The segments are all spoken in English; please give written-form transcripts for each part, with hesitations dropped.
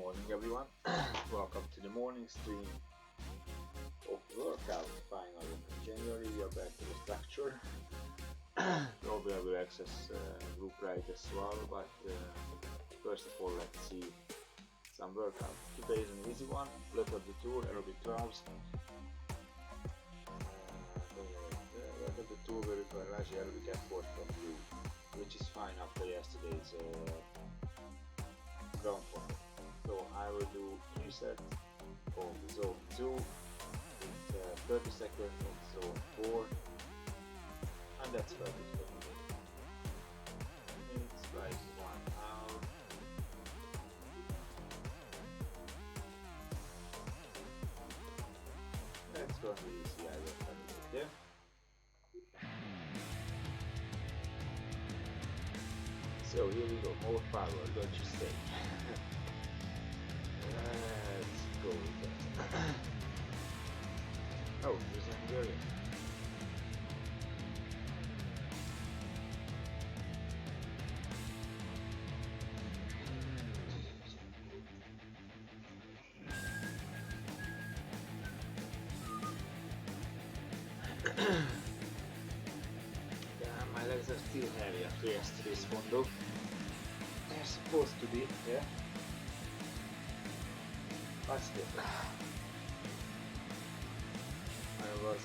morning everyone. Welcome to the morning stream of the workout. Finally in January we are back to the structure. Probably I will access group ride as well, but first of all let's see some workout. Today is an easy one. L'Etape du Tour, Aerobic 12's. L'Etape du Tour will require aerobic effort from you, which is fine after yesterday's ground form. So I will do 3 sets of zone 2 with 30 seconds of zone 4, and that's perfect for me. It's like 1 hour. That's going to be easy, I will have it there. So here we go, more power, don't you say? Let's go with that. Oh, there's a Hungarian. Yeah, my legs are still heavy after yesterday's fondo. They're supposed to be, yeah. But still, I was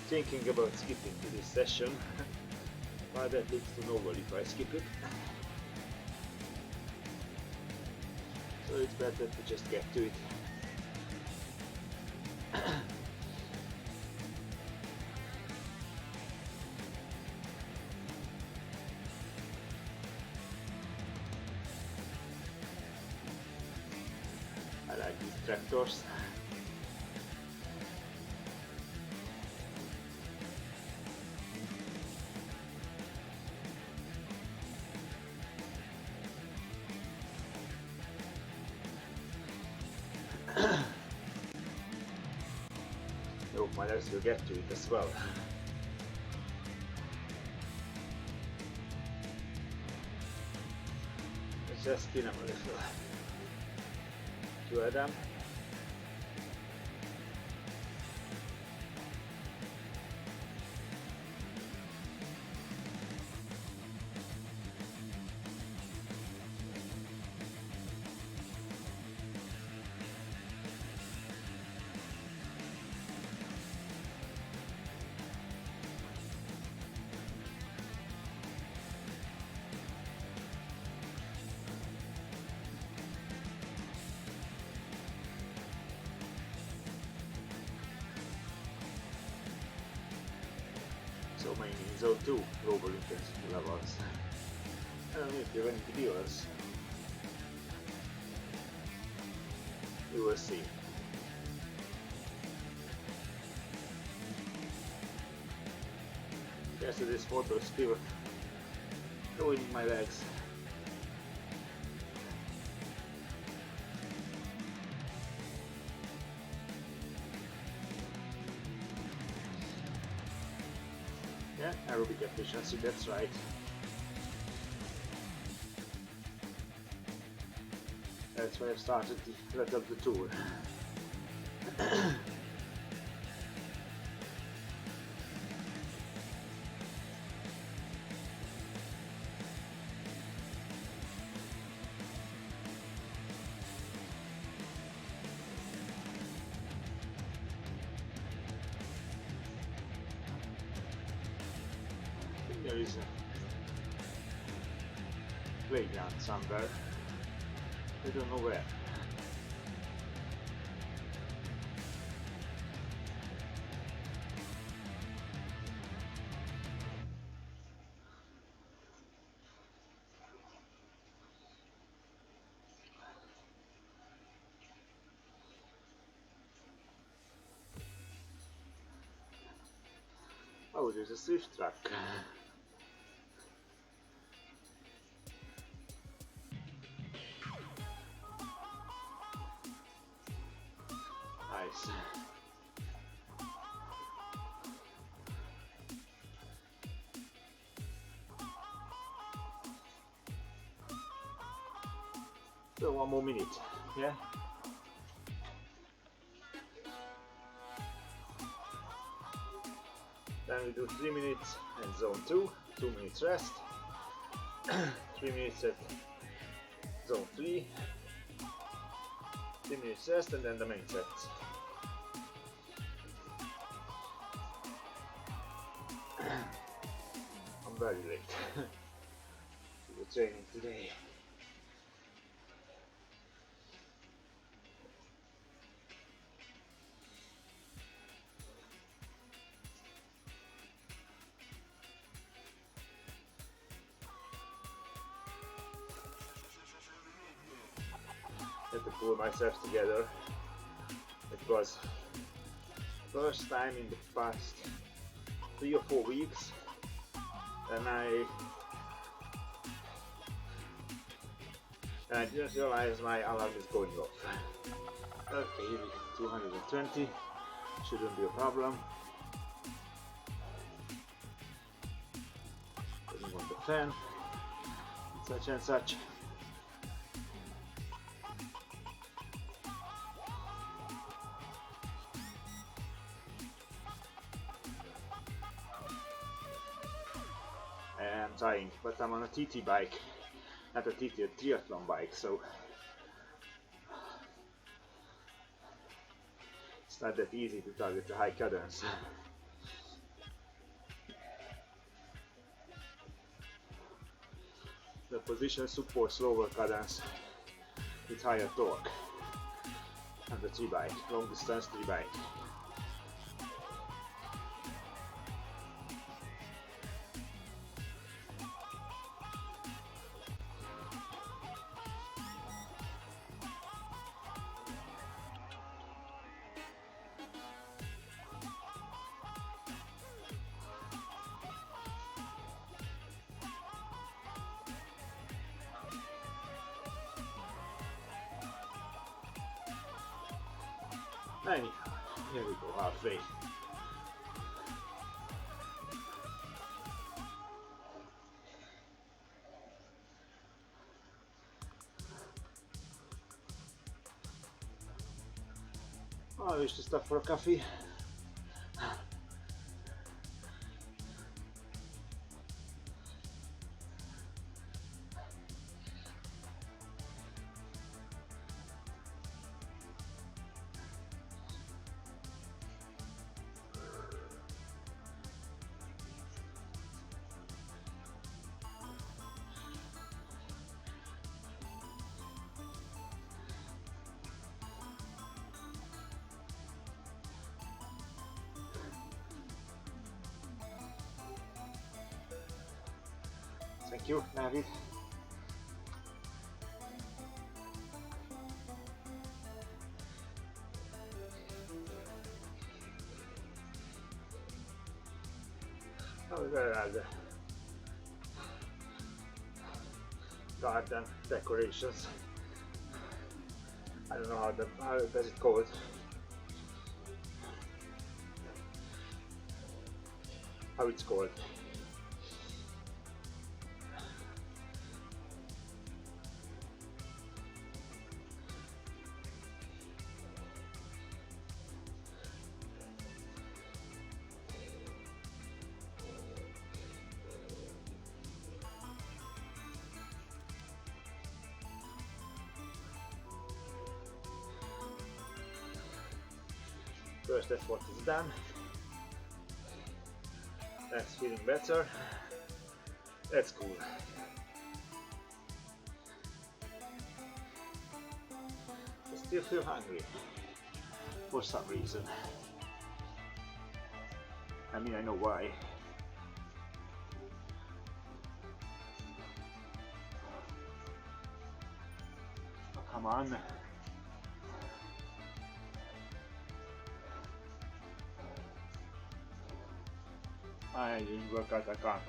thinking about skipping to this session, but that looks too noble if I skip it. So it's better to just get to it. I like these tractors. I hope my legs will get to it as well. Let's just spin them a little. 2 of them. So many in zone 2 global intensity levels. I don't know if you have any videos. You will see. Yesterday's photo is still ruining my legs. Yeah, aerobic efficiency, that's right. That's why I started the L'Etape du Tour. There is a playground somewhere. I don't know where. Oh, there's a Zwift track. Nice. So 1 more minute. Yeah. Then we do 3 minutes in zone 2, 2 minutes rest, 3 minutes at zone 3, 3 minutes rest, and then the main sets. I'm very late to the training today. I had to pull myself together. It was first time in the past 3 or 4 weeks, and I didn't realize my alarm is going off. Okay, here we go, 220, shouldn't be a problem. Putting on the fan, such and such. I'm trying, but I'm on a TT bike, not a TT, a triathlon bike, so it's not that easy to target the high cadence. The position supports lower cadence with higher torque and the tri-bike, long distance tri-bike. Anyhow, here we go, halfway. I wish to stop for a coffee. Thank you, David. Oh, there are the garden decorations. I don't know how does it called. How it's called. First effort is done. That's feeling better. That's cool. I still feel hungry for some reason. I mean, I know why. Oh, come on. I didn't work out, I can't.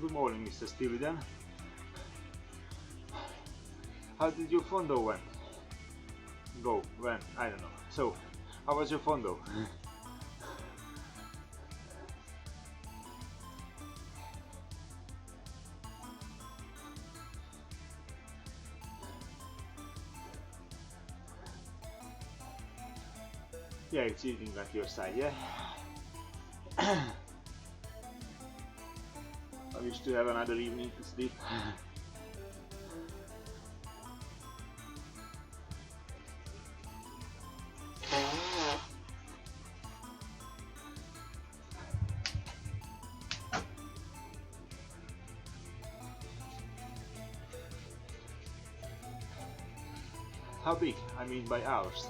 Good morning, Mr. Stevenson. How did your fondo go? When? I don't know. So, how was your fondo? Yeah, it's eating at your side, yeah? I wish to have another evening to sleep. How big? I mean by hours.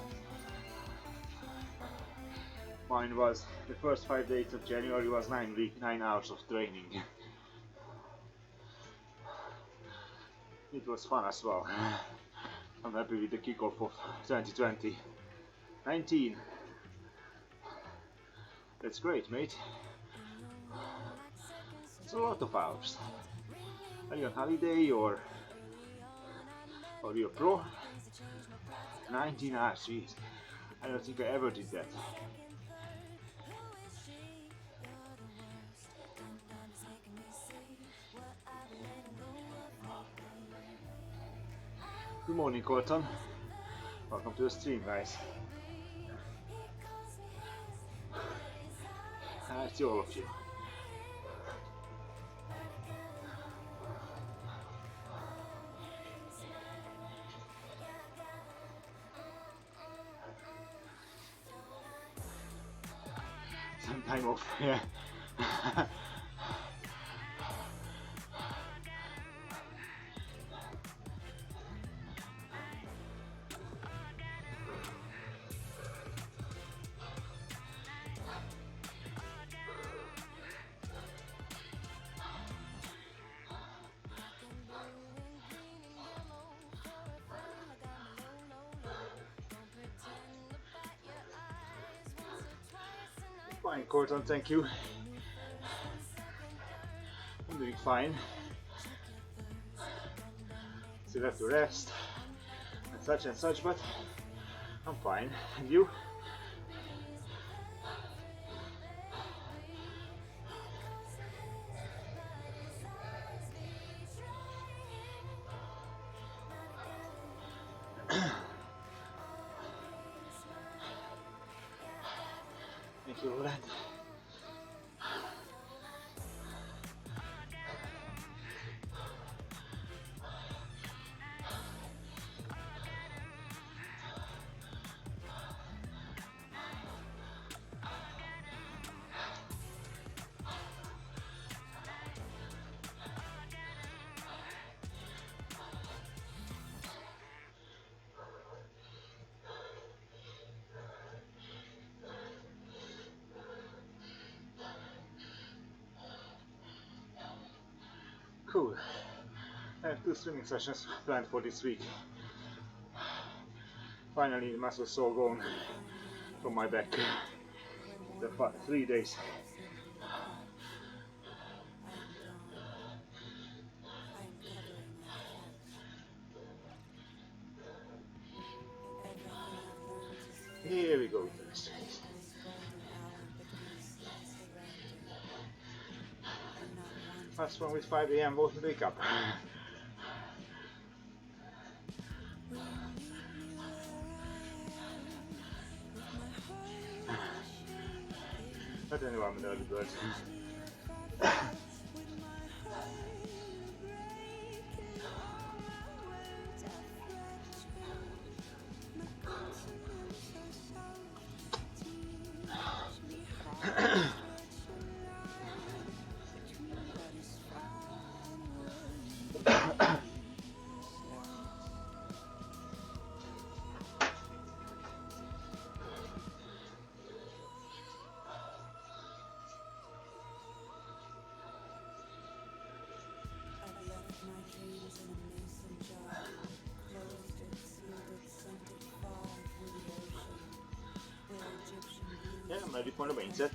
Mine was, the first 5 days of January was 9 hours of training. It was fun as well. I'm happy with the kickoff of 2020. 19. That's great, mate. It's a lot of hours. Are you on holiday or you're pro? 19 hours, jeez. I don't think I ever did that. Good morning, Colton. Welcome to the stream, guys. I see all of you. Some time off, yeah. Fine, Colton, thank you. I'm doing fine. Still have to rest and such, but I'm fine. And you? Thank you, Roland. Cool. I have 2 swimming sessions planned for this week. Finally, the muscles all gone from my back. The 3 days. Here we go, Thursday. What's wrong with 5 AM wake up? But anyway, I'm an early bird. Yeah, I'm ready for the main set.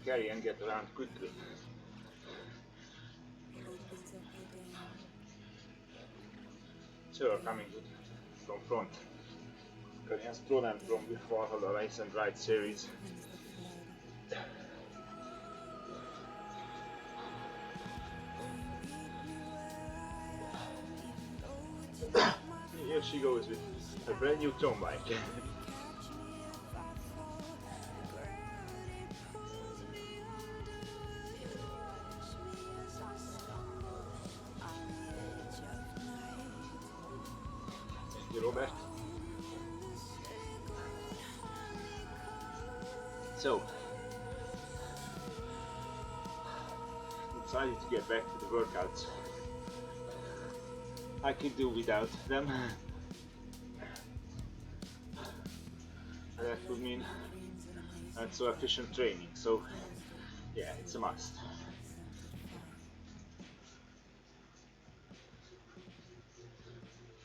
carry and get around quickly. Kör coming from front. Kan ihan Stronen from before the Race and Ride series. Here she goes with a brand new town bike. Thank you, Robert. So, decided to get back to the workouts. I could do without them. That would mean not so efficient training, so yeah, it's a must.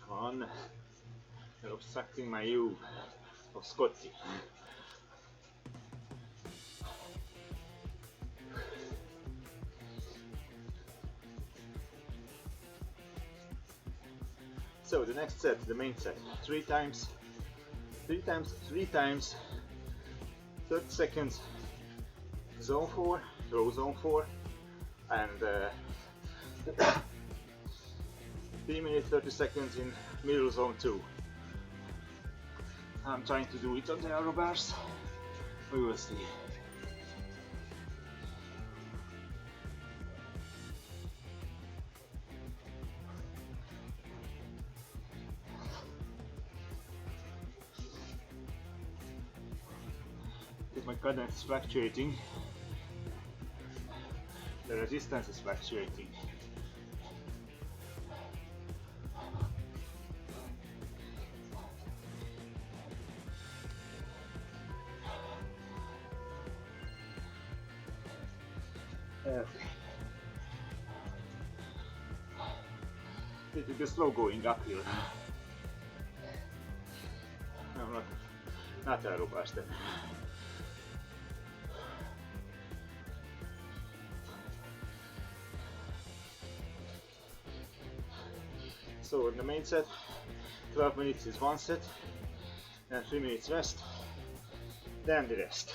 Come on, you're obstructing my view of Scotty. So the next set, the main set, 3 times 30 seconds zone 4, row zone 4, and 3 minutes 30 seconds in middle zone 2. I'm trying to do it on the aero bars. We will see. My cadence is fluctuating, the resistance is fluctuating. Okay. It is slow going uphill. No, not aerobars then. So in the main set, 12 minutes is one set, and 3 minutes rest, then the rest.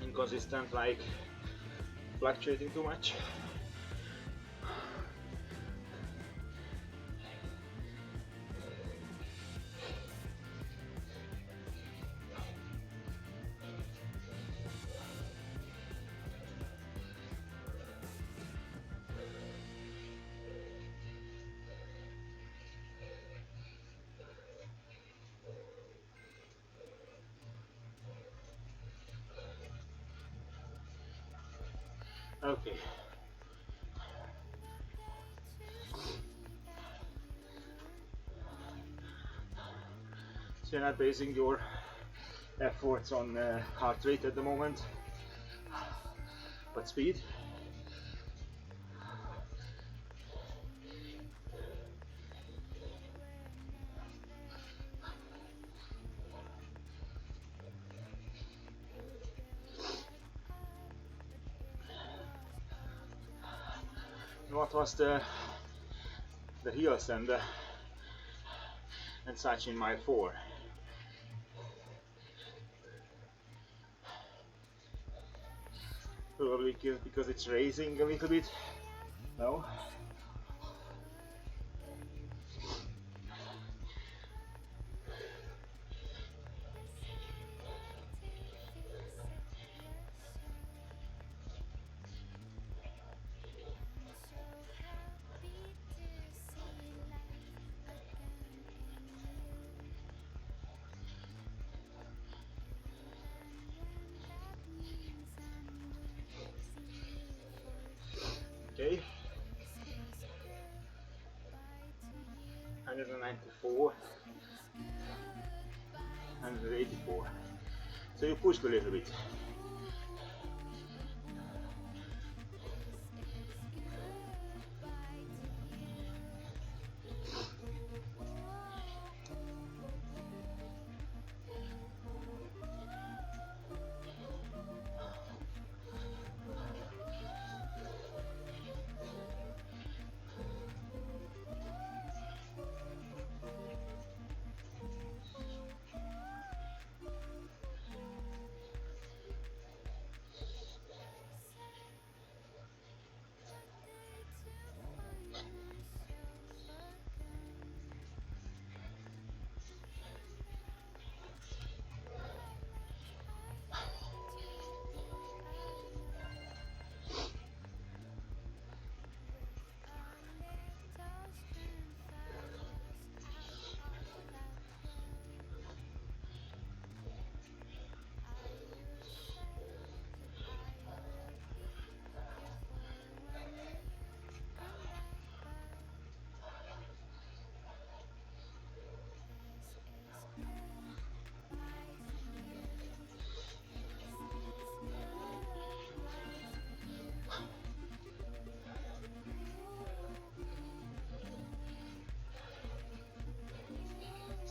Inconsistent, like fluctuating too much. Okay. So you're not basing your efforts on heart rate at the moment, but speed. What was the heels and such in mile 4? Probably because it's raising a little bit. No? Okay. 194, 184. So you pushed a little bit.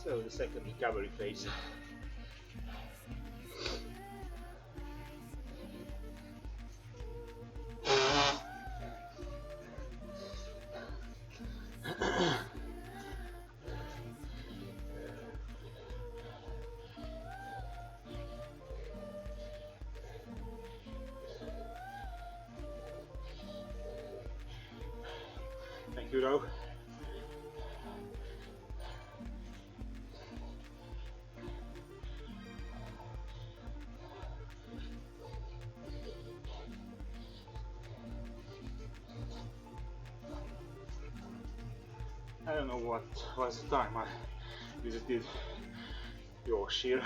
So the second recovery phase. Thank you, though. I don't know what was the time I visited Yorkshire.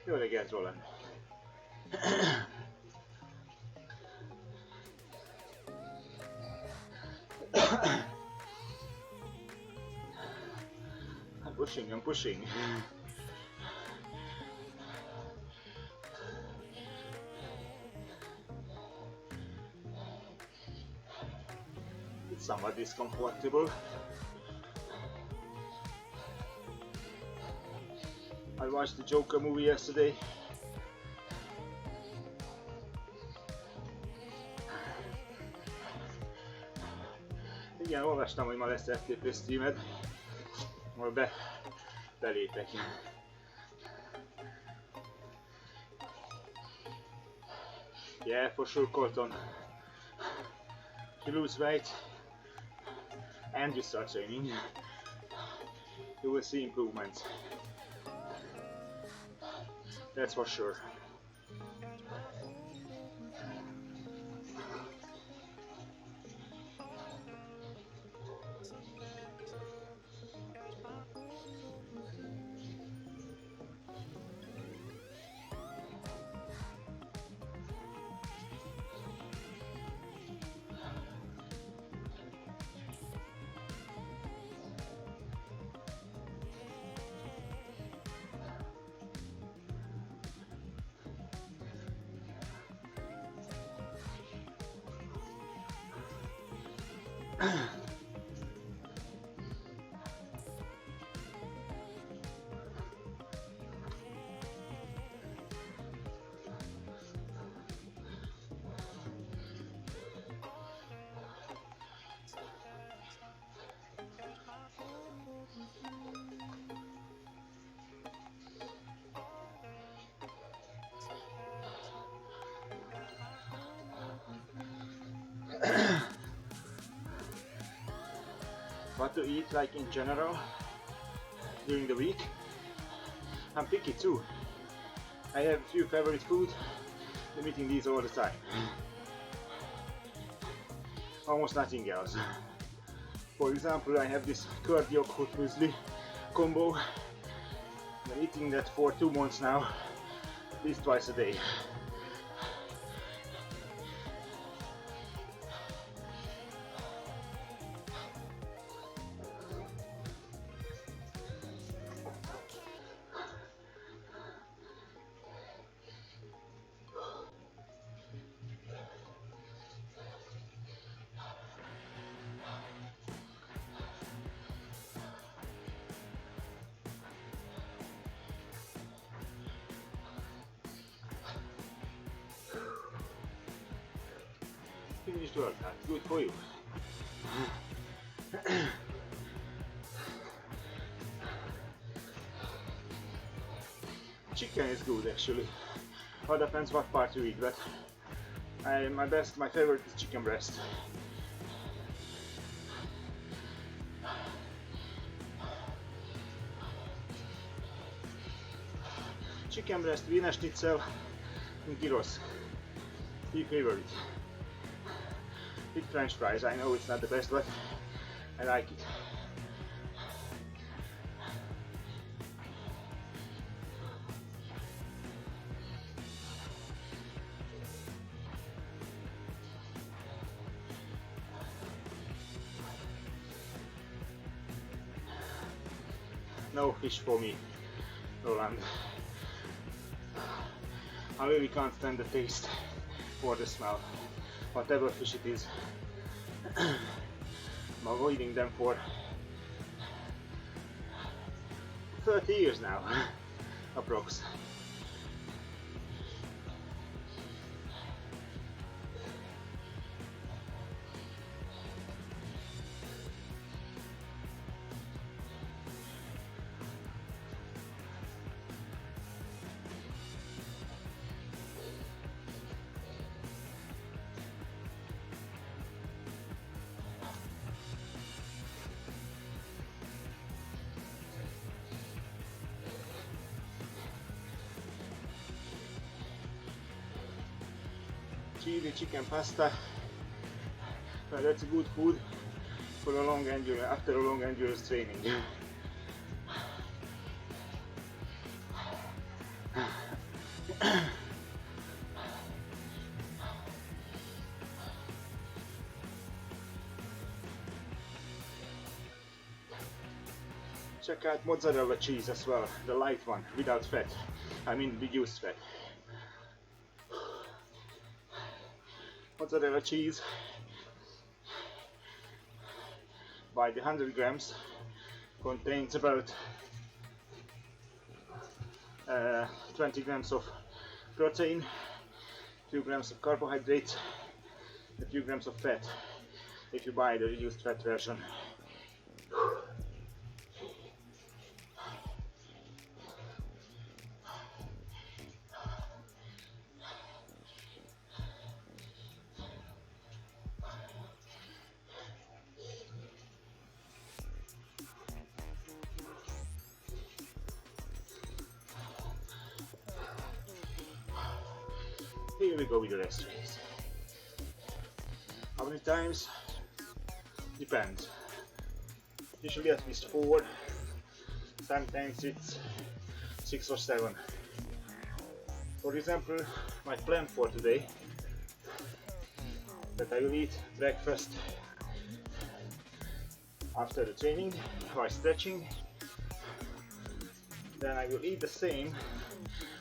Jó reggelt, Roland! I'm pushing. It's somewhat discomfortable. I watched the Joker movie yesterday. Igen, olvastam, hogy ma lesz FTP streamed. Majd belépek. Yeah, for sure, Colton. If you lose weight and you start training, you will see improvements. That's for sure. What to eat, like in general during the week? I'm picky too. I have a few favorite food. I'm eating these all the time. Almost nothing else. For example, I have this curd yogurt muesli combo. I'm eating that for 2 months now, at least twice a day. Finished workout, good for you. Chicken is good actually. All depends what part you eat, but my favorite is chicken breast. Chicken breast, Wiener Schnitzel, and gyros. My favorite. With French fries. I know it's not the best, but I like it. No fish for me, Roland. I really can't stand the taste or the smell, whatever fish it is. I'm avoiding them for 30 years now, approx. Chili chicken pasta, well, that's a good food for a long endurance, after a long endurance training. Check out mozzarella cheese as well, the light one, without fat, I mean reduced fat. Mozzarella cheese by the 100 grams contains about 20 grams of protein, 2 grams of carbohydrates, a few grams of fat if you buy the reduced fat version. Here we go with the rest race. How many times? Depends. Usually at least 4, sometimes it's 6 or 7. For example, my plan for today, that I will eat breakfast after the training while stretching, then I will eat the same,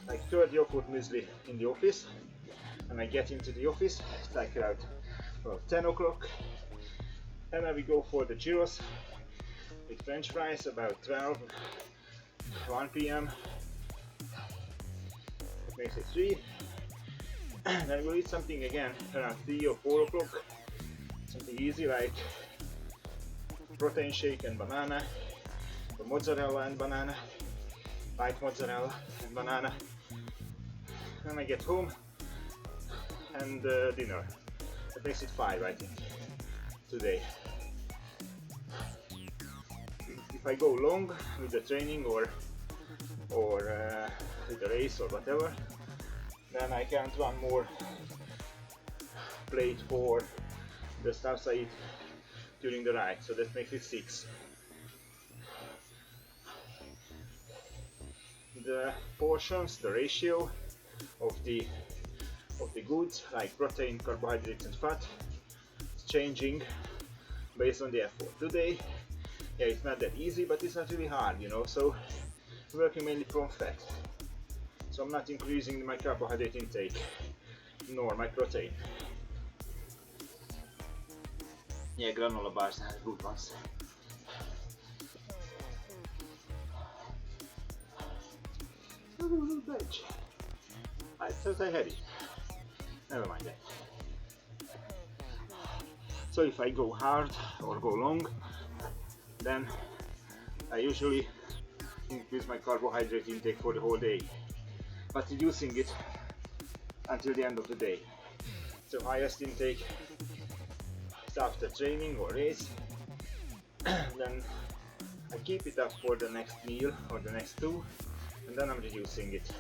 like third yogurt muesli in the office. When I get into the office, it's like around 10 o'clock, and I will go for the gyros with french fries about 1 p.m. It makes it 3. Then I will eat something again around 3 or 4 o'clock, something easy like protein shake and banana, or mozzarella and banana, light mozzarella and banana. Then I get home and dinner. That makes it 5, I think, today. If I go long with the training or with the race or whatever, then I can't run more plate for the stuff I eat during the ride, so that makes it 6. The portions, the ratio of the goods like protein, carbohydrates and fat is changing based on the effort. Today, yeah, it's not that easy, but it's not really hard, you know, so I'm working mainly from fat. So I'm not increasing my carbohydrate intake nor my protein. Yeah, granola bars are good ones. A little veg. I thought I had it. Never mind that. So if I go hard or go long, then I usually increase my carbohydrate intake for the whole day, but reducing it until the end of the day. So highest intake is after training or race, then I keep it up for the next meal or the next 2, and then I'm reducing it.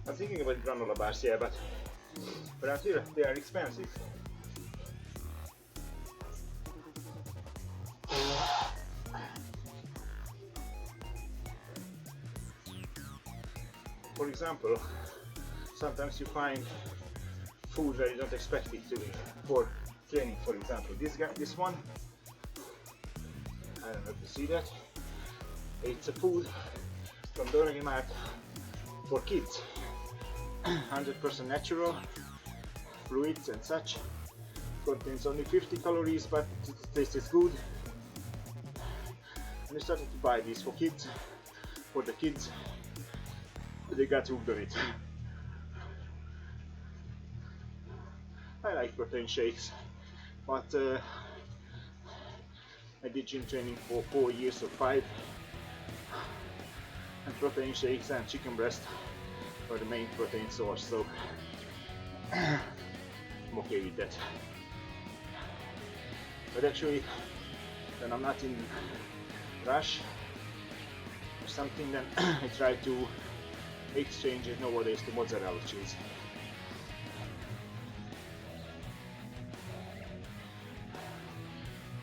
I'm thinking about granola bars, yeah, but around here they are expensive. For example, sometimes you find food where you don't expect it to be for training. For example, this one I don't know if you see that. It's a food from Dörgemark for kids. 100% natural, fluids and such. Contains only 50 calories, but it tastes good. And I started to buy these for kids, for the kids. They got hooked on it. I like protein shakes, but I did gym training for 4 years or 5, and protein shakes and chicken breast were the main protein source, so I'm okay with that. But actually, when I'm not in rush or something, then I try to exchange it nowadays to mozzarella cheese.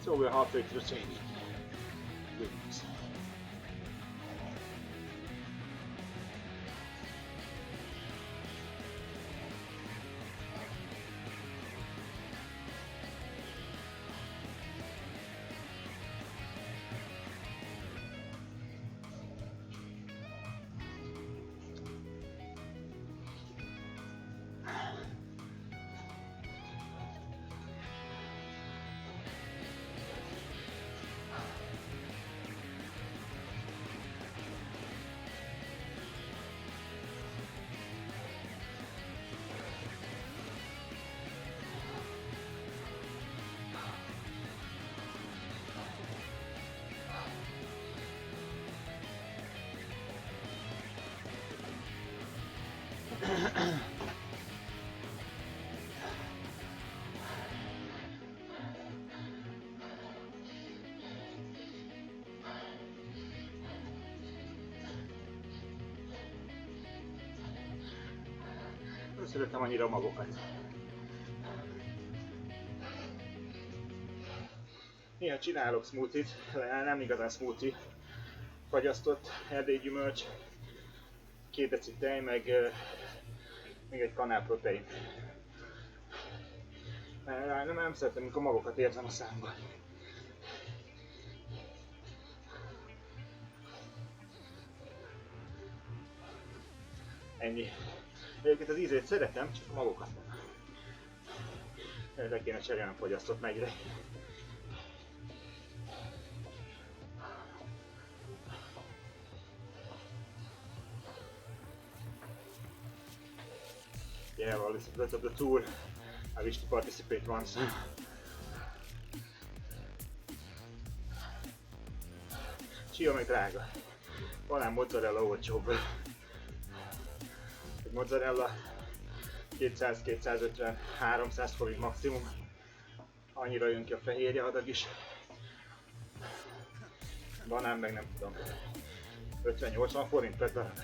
So we're halfway through training. Good news. Szeretem annyira magokat. Néha csinálok smoothie-t, nem igazán smoothie, fagyasztott erdélygyümölcs, 2 deci tej, meg még egy kanál protein. Nem szeretem, amikor magokat érzem a számban. Ennyi. Egyébként az ízét szeretem, csak a magokat nem. Le kéne cserélnem fogyasztott megyre. Yeah, well, it's the L'Etape du Tour. I wish to participate once. Chia meg drága. Talán mozzarella olcsóbb. Egy mozzarella 200-250, 300 forint maximum. Annyira jön ki a fehérje adag is. Banán meg nem tudom. 50-80 forint per darab.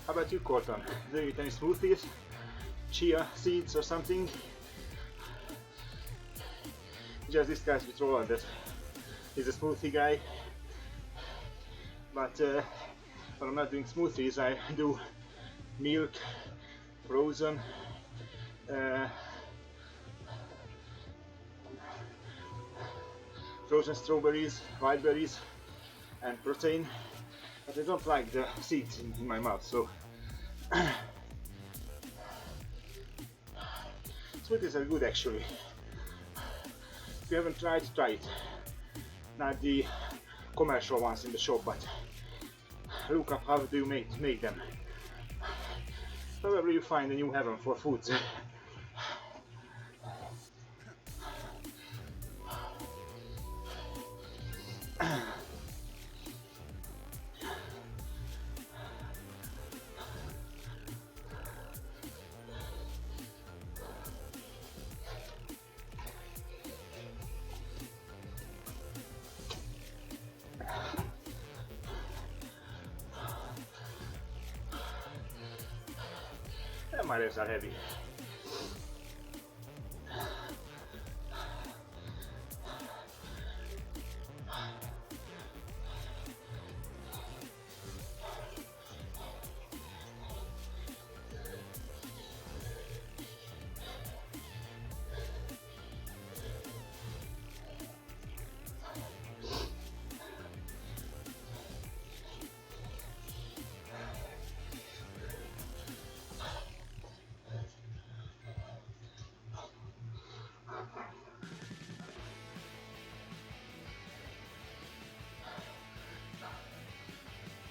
How about you, Colton? Do you eat any smoothies? Chia seeds or something? Just discussed with Roland that he's a smoothie guy. But when I'm not doing smoothies, I do milk, frozen, frozen strawberries, white berries, and protein. But I don't like the seeds in my mouth, so smoothies are good actually. If you haven't tried, try it. Not the commercial ones in the shop, but look up how do you make them. Probably you find a new heaven for foods. my legs are heavy.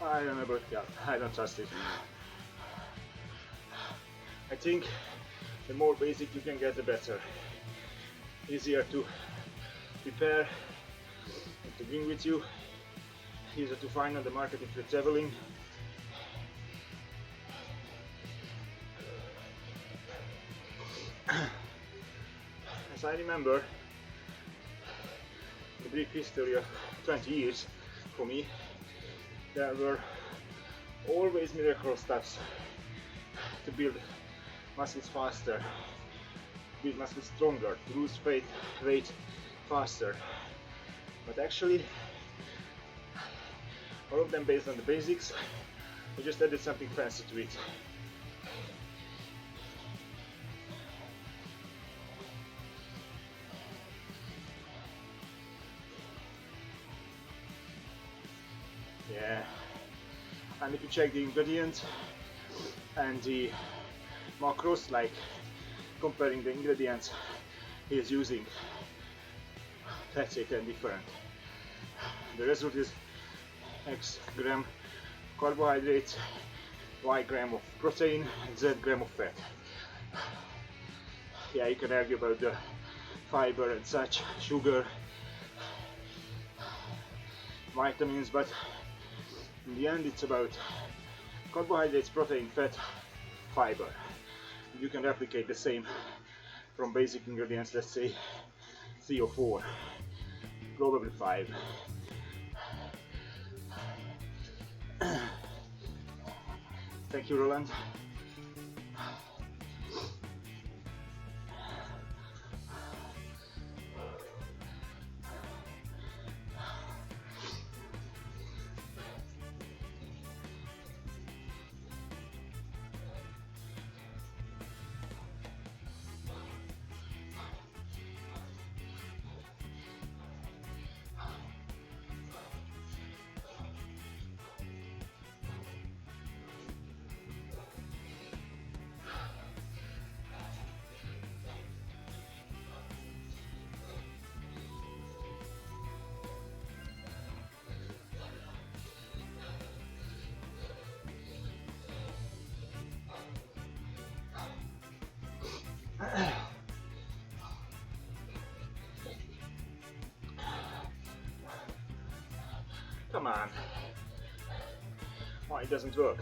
I don't know about that. I don't trust it. I think the more basic you can get, the better. Easier to prepare and to bring with you. Easier to find on the market if you're traveling. As I remember, the brief history of 20 years for me, there were always miracle steps to build muscles faster, build muscles stronger, to lose weight faster. But actually, all of them based on the basics, we just added something fancy to it. Yeah, and if you check the ingredients and the macros, like comparing the ingredients he is using, that's it and different. The result is X gram carbohydrates, Y gram of protein, and Z gram of fat. Yeah, you can argue about the fiber and such, sugar, vitamins, but in the end it's about carbohydrates, protein, fat, fiber. You can replicate the same from basic ingredients, let's say 3 or 4, probably 5. Thank you, Roland. Come on. Why it doesn't work?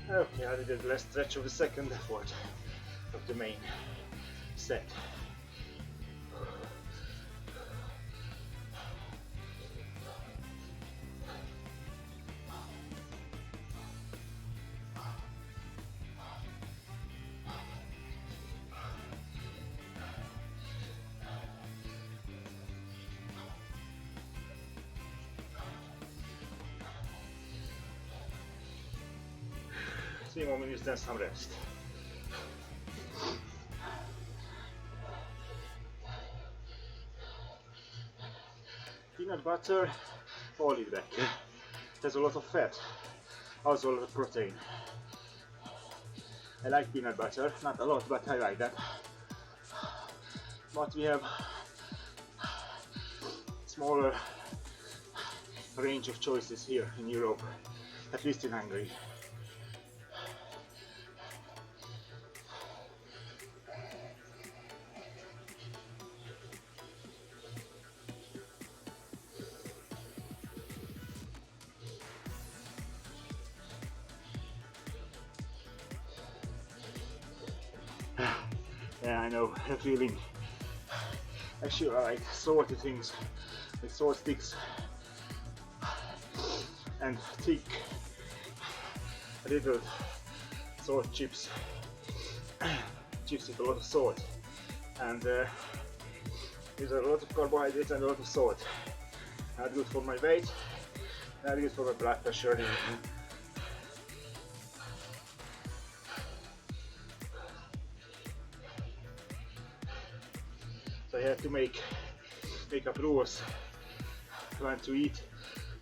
Okay, I did the last stretch of the second effort of the main set. Three more minutes, then some rest. Peanut butter, olive back. There's a lot of fat, also a lot of protein. I like peanut butter, not a lot, but I like that. But we have smaller range of choices here in Europe, at least in Hungary. Yeah, I know, the feeling Actually, I like salty things, like salt sticks and thick little salt chips, chips with a lot of salt, and these are a lot of carbohydrates and a lot of salt. Not good for my weight, not good for my blood pressure. So I have to make up rules when to eat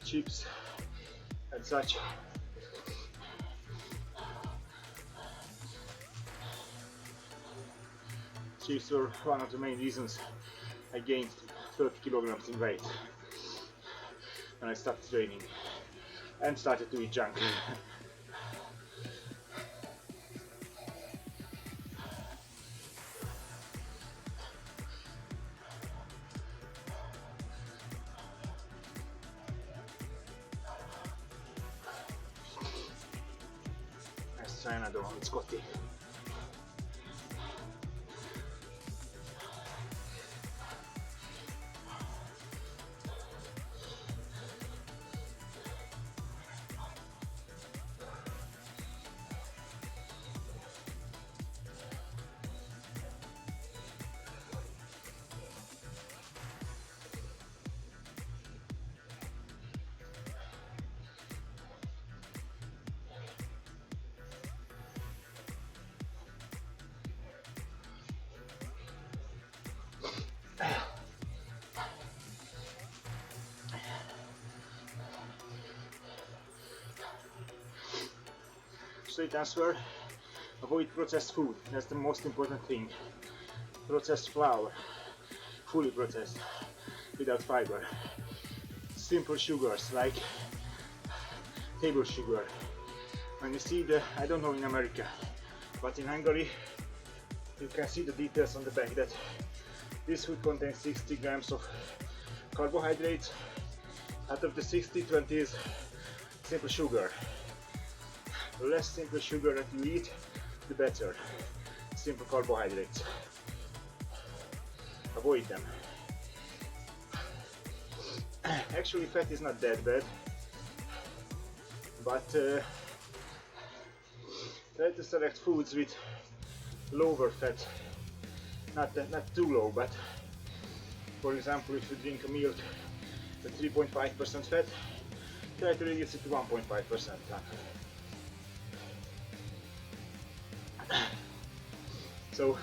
chips and such. Chips were one of the main reasons I gained 30 kilograms in weight when I started training and started to eat junk. Let's try another one with Scotty. Straight answer: avoid processed food. That's the most important thing. Processed flour, fully processed, without fiber. Simple sugars like table sugar. When you see the, I don't know in America, but in Hungary, you can see the details on the back that this food contains 60 grams of carbohydrates. Out of the 60, 20 is simple sugar. The less simple sugar that you eat, the better. Simple carbohydrates. Avoid them. Actually, fat is not that bad, but try to select foods with lower fat. Not too low, but for example, if you drink a milk with 3.5% fat, try to reduce it to 1.5%. So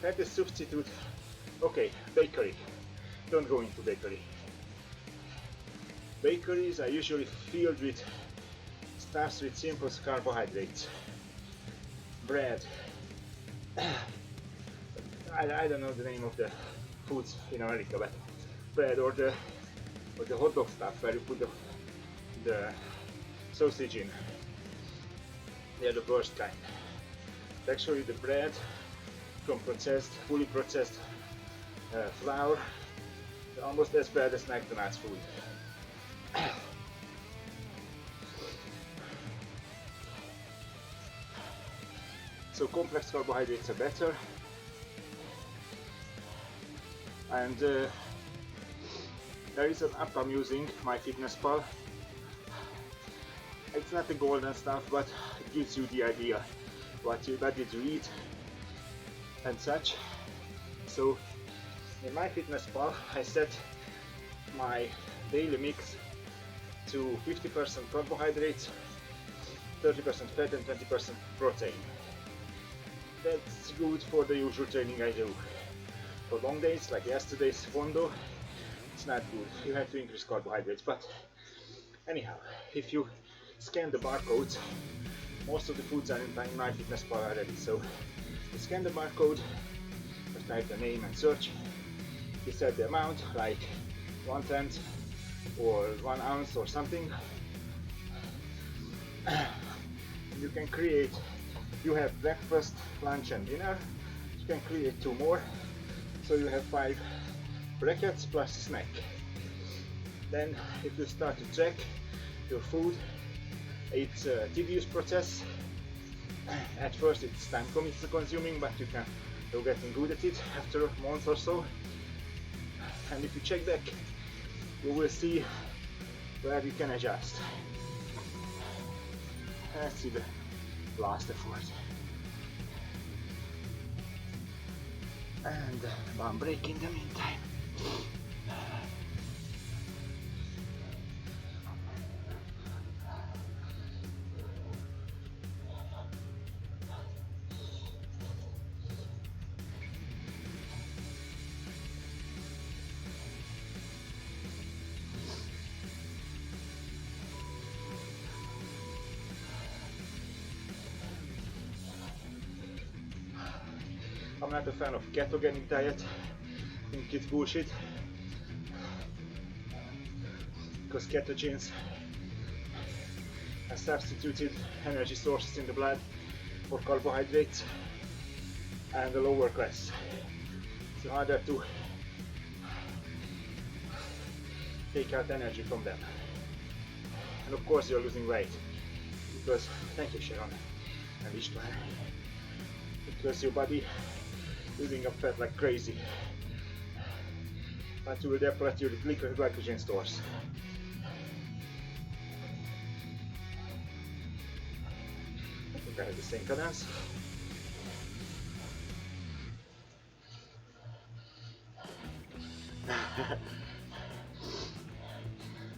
that is substitute. Okay, bakery. Don't go into bakery. Bakeries are usually filled with stuffs with simple carbohydrates. Bread. I don't know the name of the foods in America, but bread or the hot dog stuff where you put the sausage in. They are the worst kind. Actually, the bread from processed, fully processed flour, almost as bad as McDonald's food. So complex carbohydrates are better, and there is an app I'm using, MyFitnessPal. It's not the golden stuff, but it gives you the idea what did you eat and such. So in MyFitnessPal I set my daily mix to 50% carbohydrates, 30% fat and 20% protein. That's good for the usual training I do. For long days like yesterday's fondo, it's not good. You have to increase carbohydrates, but anyhow, if you scan the barcodes, most of the foods are in MyFitnessPal already. So you scan the barcode, just type the name and search. You set the amount, like 1/10 or 1 ounce or something. You can create, you have breakfast, lunch and dinner. You can create 2 more. So you have 5 brackets plus a snack. Then if you start to track your food, it's a tedious process. At first it's time consuming, but you can you're getting good at it after a month or so, and if you check back, you will see where you can adjust. Let's see the last effort. And one break in the meantime. I'm not a fan of ketogenic diet. I think it's bullshit, because ketogens have substituted energy sources in the blood for carbohydrates and the lower class. It's harder to take out energy from them. And of course you're losing weight because, thank you Sharon and Ishmael, because your body using up fat like crazy, but you will deplete your glycogen stores. I think I have the same cadence.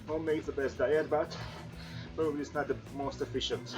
Homemade is the best diet, but probably it's not the most efficient.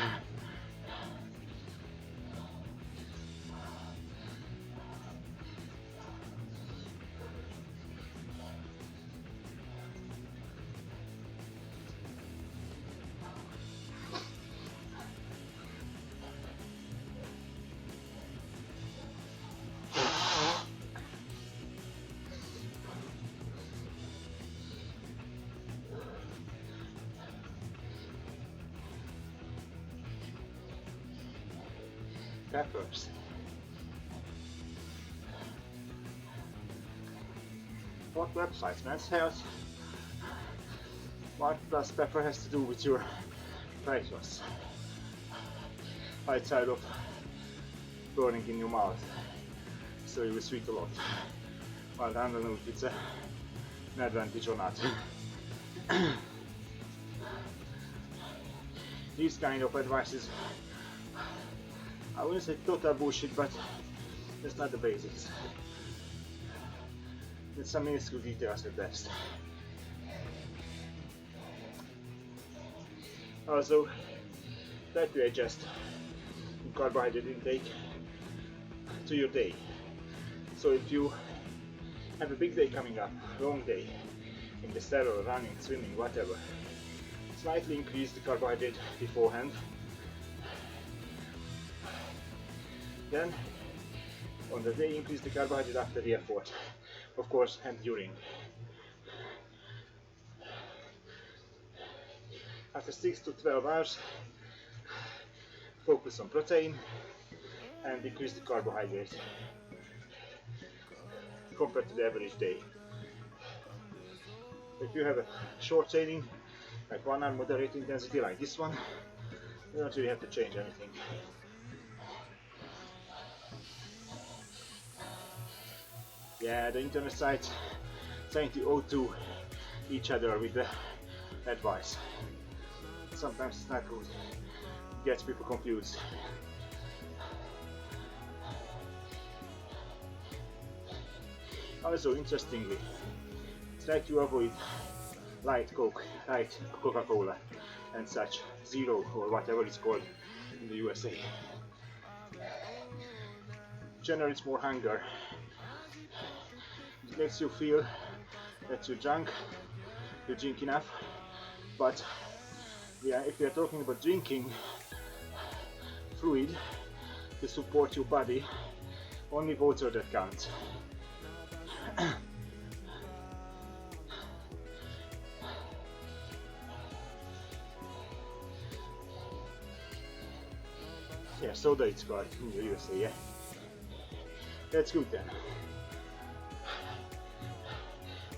Peppers. What websites, Men's Health? What does pepper has to do with your weight loss? Outside of burning in your mouth, so you will sweat a lot. Well, I don't know if it's an advantage or not. These kind of advices, I wouldn't say total bullshit, but that's not the basics. It's some minuscule details at best. Also, try to adjust carbohydrate intake to your day. So if you have a big day coming up, long day, in the saddle, running, swimming, whatever, slightly increase the carbohydrate beforehand. Then, on the day, increase the carbohydrate after the effort, of course, and during. After 6 to 12 hours, focus on protein and decrease the carbohydrate compared to the average day. If you have a short training, like 1 hour moderate intensity like this one, you don't really have to change anything. Yeah, the internet sites trying to O2 each other with the advice. Sometimes it's not good. It gets people confused. Also, interestingly, try to avoid light Coke, light Coca-Cola and such, zero or whatever it's called in the USA. Generates more hunger. It makes you feel that you're drunk, you drink enough, but yeah, if you're talking about drinking fluid to support your body, only water that counts. Yeah, soda it's called in the USA, yeah. That's good then.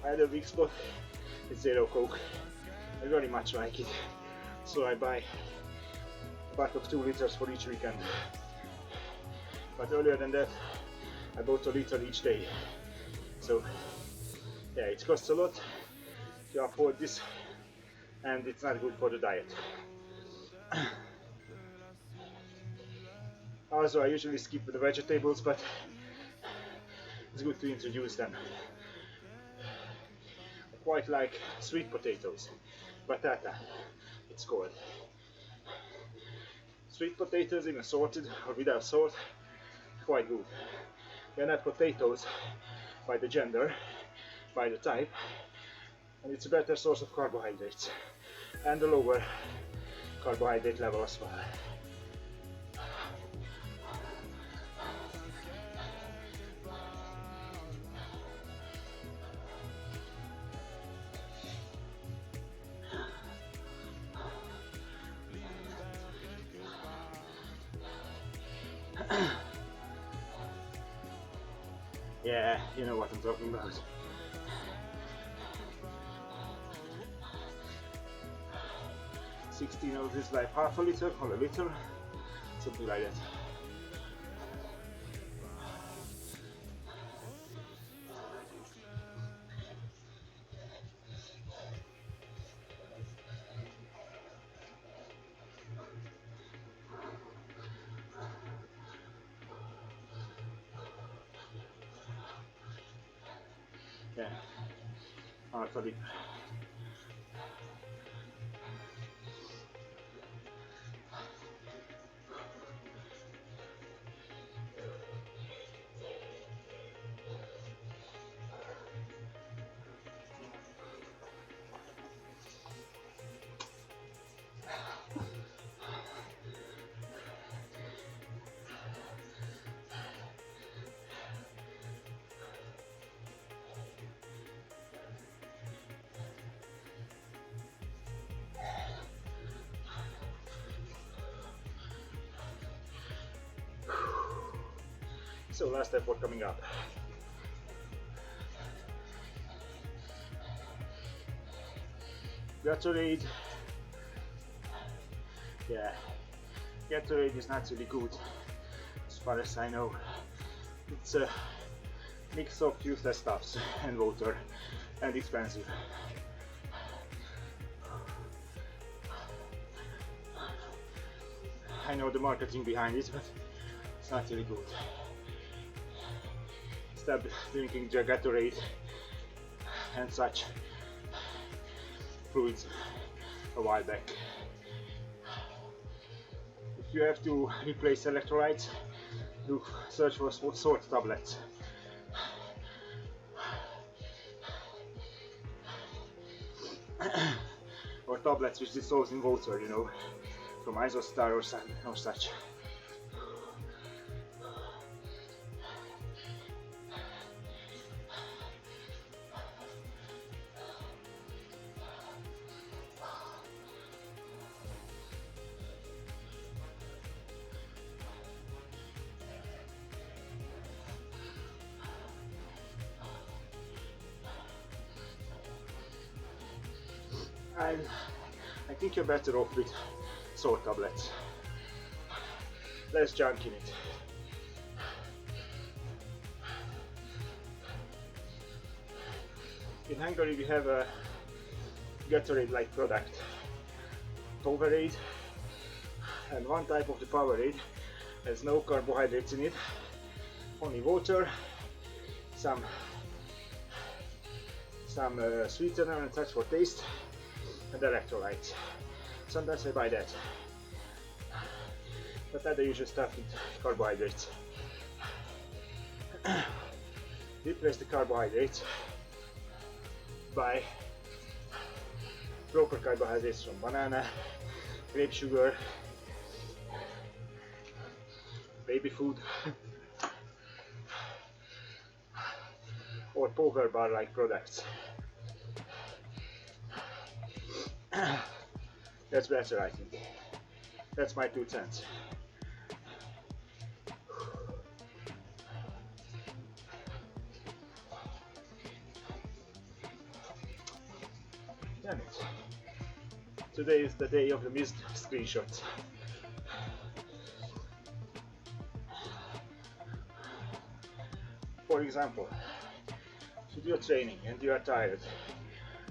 I had a weak spot with zero Coke. I very much like it, so I buy a bottle of 2 liters for each weekend. But earlier than that, about a liter each day. So yeah, it costs a lot to afford this, and it's not good for the diet. Also, I usually skip the vegetables, but it's good to introduce them. I quite like sweet potatoes, batata it's called. Sweet potatoes, even salted or without salt, quite good. They're not potatoes by the gender, by the type, and it's a better source of carbohydrates and a lower carbohydrate level as well. Yeah, you know what I'm talking about. $16 is like half a liter or a liter, something like that. Yeah, half a liter. So last effort coming up. Gatorade. Yeah, Gatorade is not really good as far as I know. It's a mix of useless stuffs and water and expensive. I know the marketing behind it, but it's not really good. Stop drinking Gatorade and such fluids a while back. If you have to replace electrolytes, do search for salt tablets. Or tablets which dissolves in water, you know, from Isostar or such. I think you're better off with salt tablets. Less junk in it. In Hungary we have a Gatorade-like product, Powerade, and one type of the Powerade has no carbohydrates in it, only water, some sweetener and such for taste, and electrolytes. Sometimes I buy that, but not the usual stuff with carbohydrates. Replace the carbohydrates by proper carbohydrates from banana, grape sugar, baby food, or power bar like products. That's better, I think. That's my 2 cents. Damn it. Today is the day of the missed screenshots. for example, if you do training and you are tired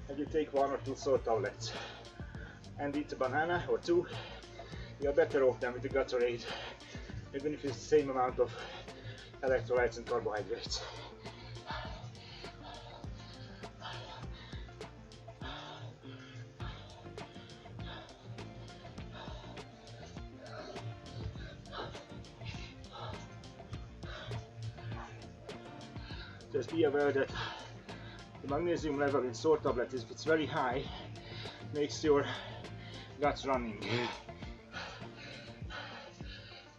and you take 1 or 2 salt tablets and eat a banana or 2, you are better off than with the Gatorade, even if it's the same amount of electrolytes and carbohydrates. Just be aware that the magnesium level in salt tablets, if it's very high, makes your gut running.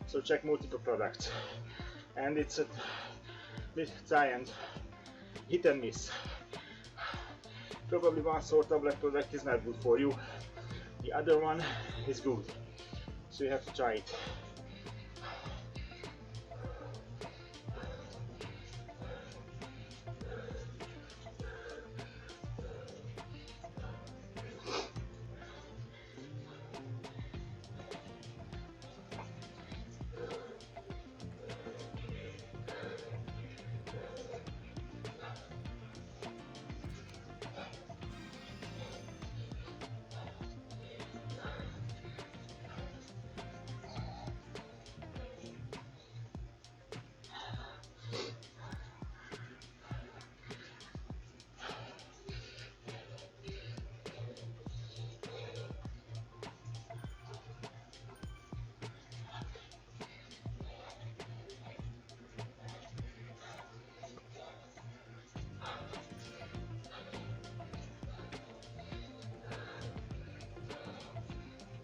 So check multiple products, and it's a try and hit and miss. Probably one salt tablet product is not good for you, the other one is good, so you have to try it.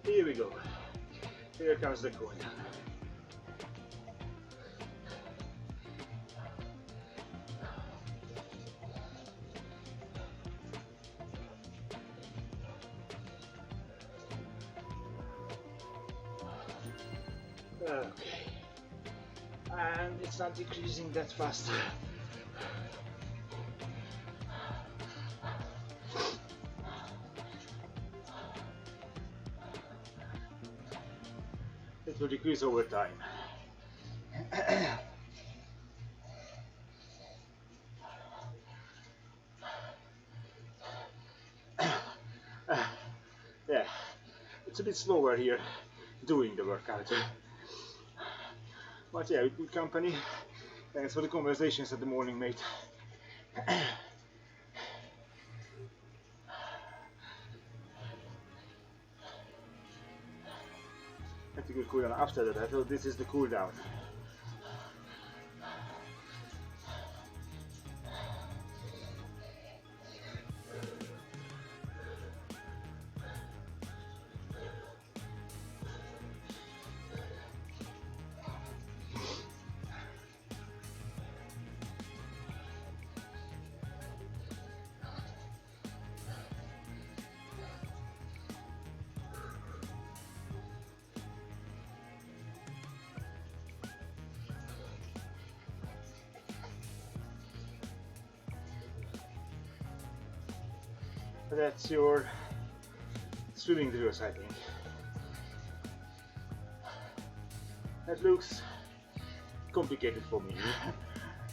Here we go. Here comes the coin. Okay. And it's not decreasing that fast. It will decrease over time. Yeah, it's a bit slower here doing the workout. But yeah, with good company. Thanks for the conversations at the morning, mate. That's a good cool down. After the battle, this is the cool down. That's your swimming drills, I think. That looks complicated for me.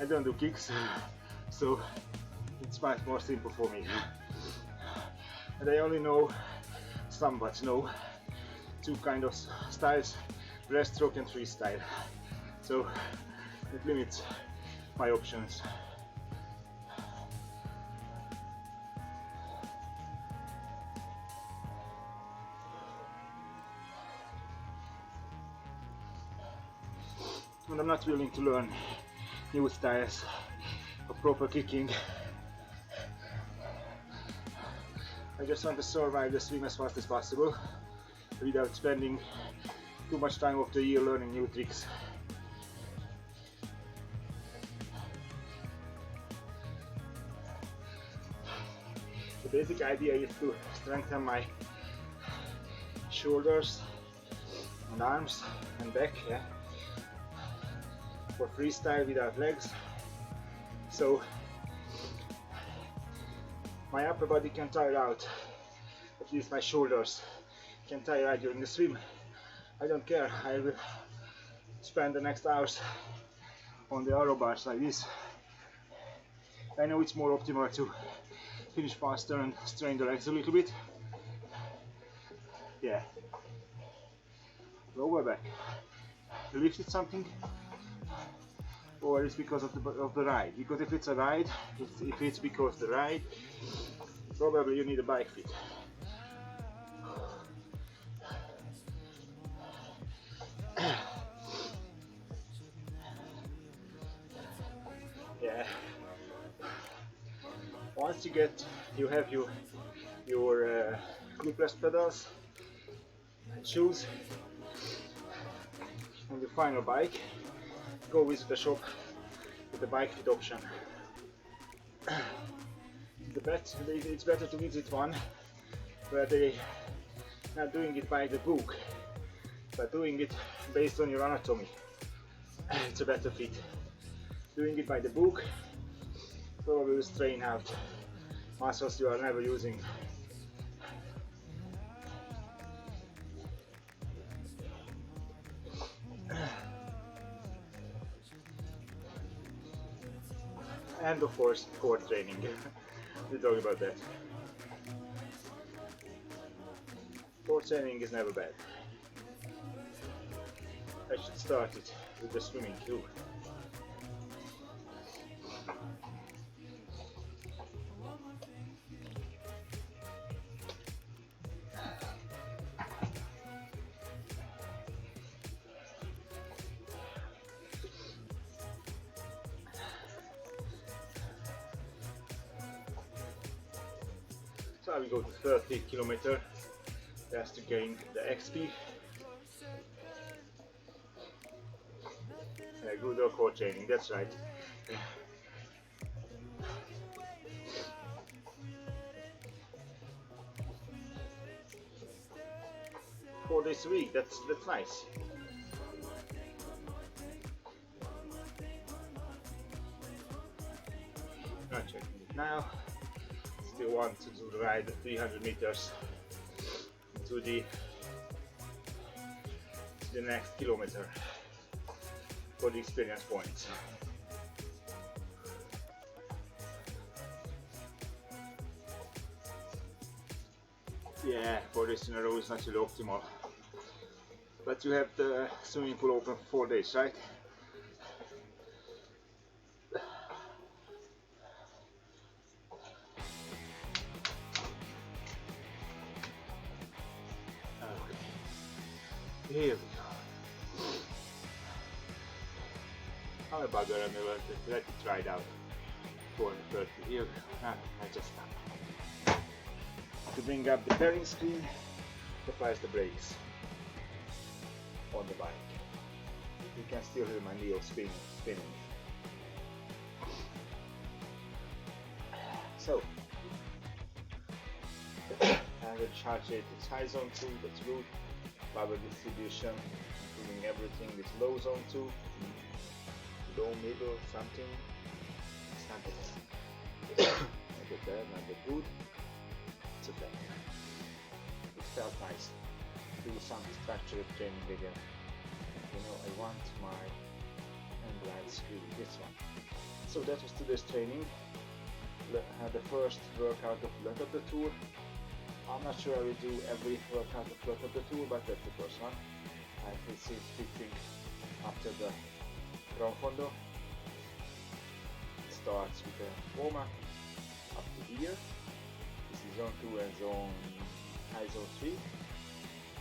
I don't do kicks, so it's much more simple for me. And I only know somewhat know 2 kind of styles, breaststroke and freestyle. So it limits my options. And I'm not willing to learn new styles of proper kicking. I just want to survive the swim as fast as possible without spending too much time of the year learning new tricks. The basic idea is to strengthen my shoulders and arms and back, yeah, for freestyle without legs, so my upper body can tire out, at least my shoulders can tire out during the swim. I don't care, I will spend the next hours on the aero bars like this I know it's more optimal to finish faster and strain the legs a little bit. Yeah. Lower back. You lifted something? Or it's because of the ride? Because if it's a ride, if it's because the ride, probably you need a bike fit. Yeah. Once you have your clipless pedals and shoes on your final bike, go visit the shop with the bike fit option. It's better to visit one where they not doing it by the book, but doing it based on your anatomy. It's a better fit. Doing it by the book probably will strain out muscles you are never using. And of course, core training. We talk about that. Core training is never bad. I should start it with the swimming too. So I will go to 30 km just to gain the XP. Good old core training, that's right. 4 days a week, that's nice. Not checking it now. Still want to do the ride 300 meters to the next kilometer for the experience points. Yeah, 4 days in a row is not really optimal. But you have the swimming pool open for 4 days, right? Here we go. I'm a bugger and let it try it out. 430. Here we go. I just stopped. To bring up the pairing screen, applies the brakes on the bike. You can still hear my Neo spinning. So, I'm going to charge it. It's high zone 2, that's good. Power distribution, including everything, is low zone 2, low, middle, something. It's not the not the bad, not the good. It's okay. It felt nice. Do some structured training again. You know, I want my end screw, this one. So that was today's training. The first workout of L'Etape du Tour. I'm not sure I will do every workout of L'Etape du Tour, but that's the first one. I will see it fitting after the ground fondo. It starts with a warm-up up to here. This is zone 2 and high zone 3.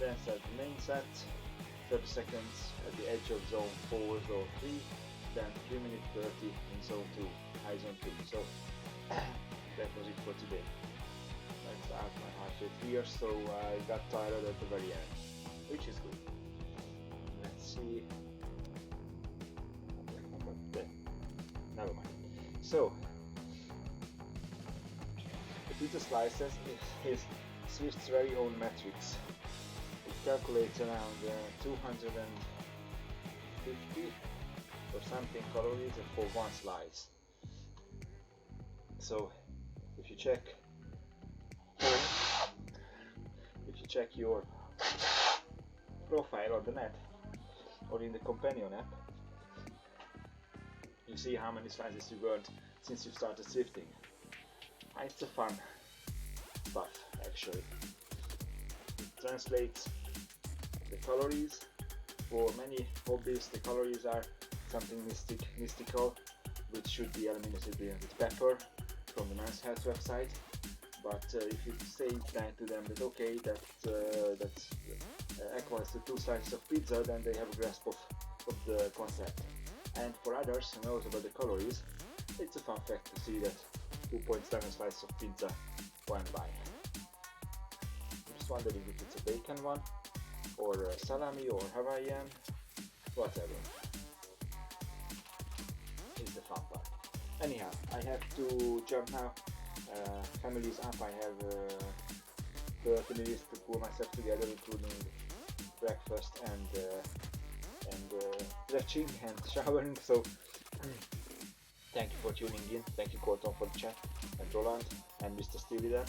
Then set the main set, 30 seconds at the edge of zone 4, zone 3. Then 3 minutes 30 in zone 2, high zone 2. So that was it for today. Let's add my heart rate here, so I got tired at the very end, which is good. Let's see. Never mind. So, the Peter Slices is Zwift's very own metrics. It calculates around 250 or something calories for one slice. So, if you check your profile on the net or in the companion app, You see how many slices you burned since you started Zwifting. It's a fun stuff actually. It translates the calories. For many hobbies the calories are something mystical, which should be eliminated with pepper from the Men's Health website. But if you say that to them that okay, that's equals to 2 slices of pizza, then they have a grasp of the concept. And for others who knows about the calories, it's a fun fact to see that 2.7 slices of pizza went by. I'm just wondering if it's a bacon one, or salami, or Hawaiian, whatever. It's the fun part. Anyhow, I have to jump now. Family's up. I have 30 minutes to pull myself together, including breakfast and stretching and showering. So thank you for tuning in. Thank you, Colton, for the chat, and Roland, and Mr. Steely there.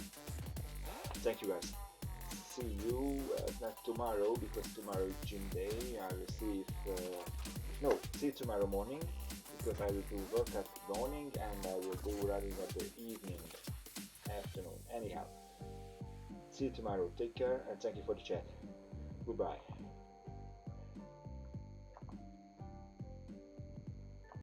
Thank you guys. See you not tomorrow, because tomorrow is gym day. I will see if see you tomorrow morning, because I will do workout in the morning and I will do running at the afternoon. Anyhow, see you tomorrow. Take care and thank you for the chat. Goodbye.